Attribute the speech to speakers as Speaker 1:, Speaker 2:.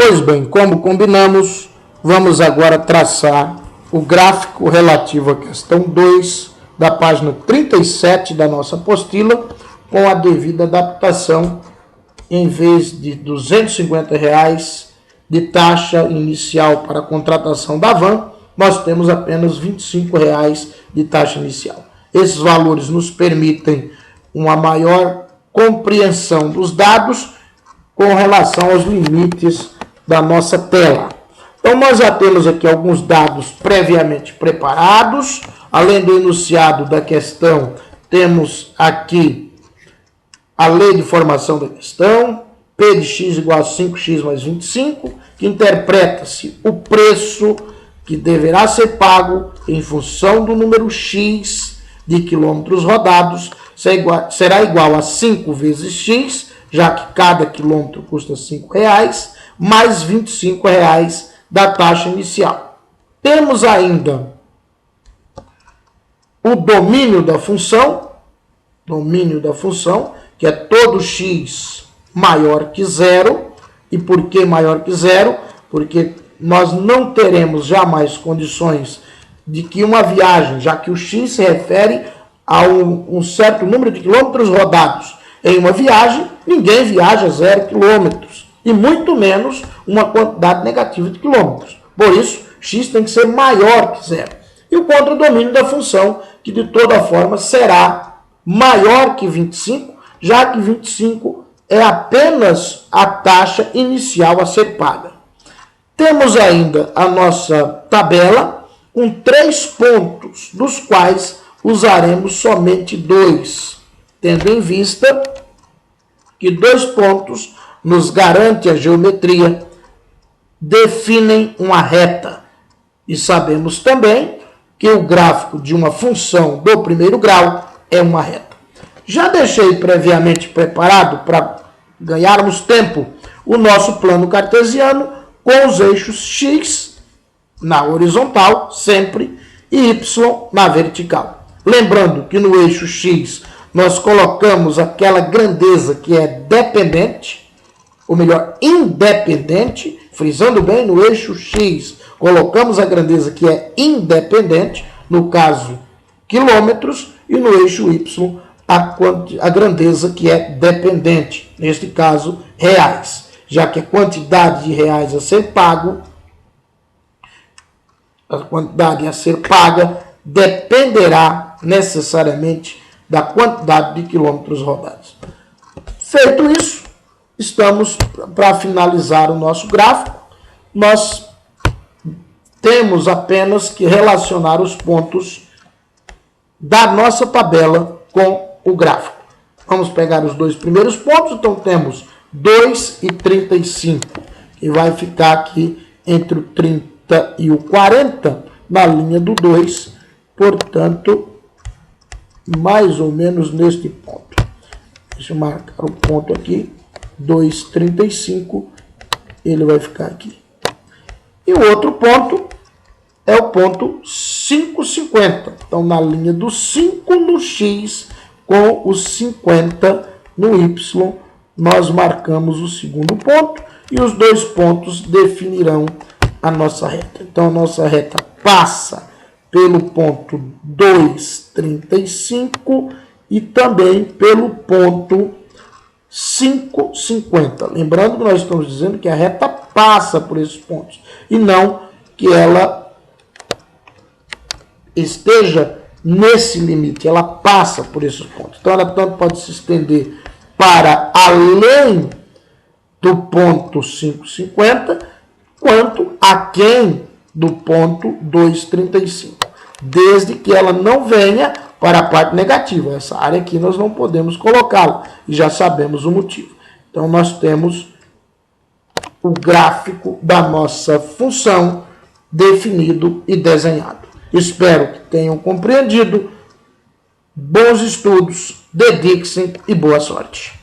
Speaker 1: Pois bem, como combinamos, vamos agora traçar o gráfico relativo à questão 2 da página 37 da nossa apostila, com a devida adaptação. Em vez de R$ 250 de taxa inicial para a contratação da van, nós temos apenas R$ 25 de taxa inicial. Esses valores nos permitem uma maior compreensão dos dados com relação aos limites da nossa tela. Então, nós já temos aqui alguns dados previamente preparados. Além do enunciado da questão, temos aqui a lei de formação da questão, P de x igual a 5x mais 25, que interpreta-se o preço que deverá ser pago em função do número x de quilômetros rodados, será igual a 5 vezes x, já que cada quilômetro custa R$ 5, mais R$ 25 da taxa inicial. Temos ainda o domínio da função, que é todo x maior que zero. E por que maior que zero? Porque nós não teremos jamais condições de que uma viagem, já que o x se refere a um certo número de quilômetros rodados em uma viagem, ninguém viaja 0 quilômetros, e muito menos uma quantidade negativa de quilômetros. Por isso, x tem que ser maior que zero. E o contradomínio da função, que de toda forma será maior que 25, já que 25 é apenas a taxa inicial a ser paga. Temos ainda a nossa tabela com 3 pontos, dos quais usaremos somente 2, tendo em vista que 2 pontos nos garante a geometria, definem uma reta. E sabemos também que o gráfico de uma função do primeiro grau é uma reta. Já deixei previamente preparado, para ganharmos tempo, o nosso plano cartesiano com os eixos x na horizontal, sempre, e y na vertical. Lembrando que no eixo x nós colocamos aquela grandeza que é dependente, ou melhor, independente, frisando bem, no eixo x colocamos a grandeza que é independente, no caso, quilômetros, e no eixo y a grandeza que é dependente, neste caso, reais, já que a quantidade de reais a ser pago, dependerá necessariamente da quantidade de quilômetros rodados. Feito isso, estamos para finalizar o nosso gráfico. Nós temos apenas que relacionar os pontos da nossa tabela com o gráfico. Vamos pegar os 2 primeiros pontos. Então, temos 2 e 35, que vai ficar aqui entre o 30 e o 40, na linha do 2, portanto, mais ou menos neste ponto. Deixa eu marcar o ponto aqui, 2,35, ele vai ficar aqui. E o outro ponto é o ponto 5,50. Então, na linha do 5 no x com os 50 no y, nós marcamos o segundo ponto e os 2 pontos definirão a nossa reta. Então, a nossa reta passa pelo ponto 2,35 e também pelo ponto 5,50. Lembrando que nós estamos dizendo que a reta passa por esses pontos e não que ela esteja nesse limite, ela passa por esses pontos. Então, ela tanto pode se estender para além do ponto 5,50, quanto aquém do ponto 2,35, desde que ela não venha para a parte negativa. Essa área aqui nós não podemos colocá-la, e já sabemos o motivo. Então, nós temos o gráfico da nossa função definido e desenhado. Espero que tenham compreendido. Bons estudos, dediquem-se e boa sorte.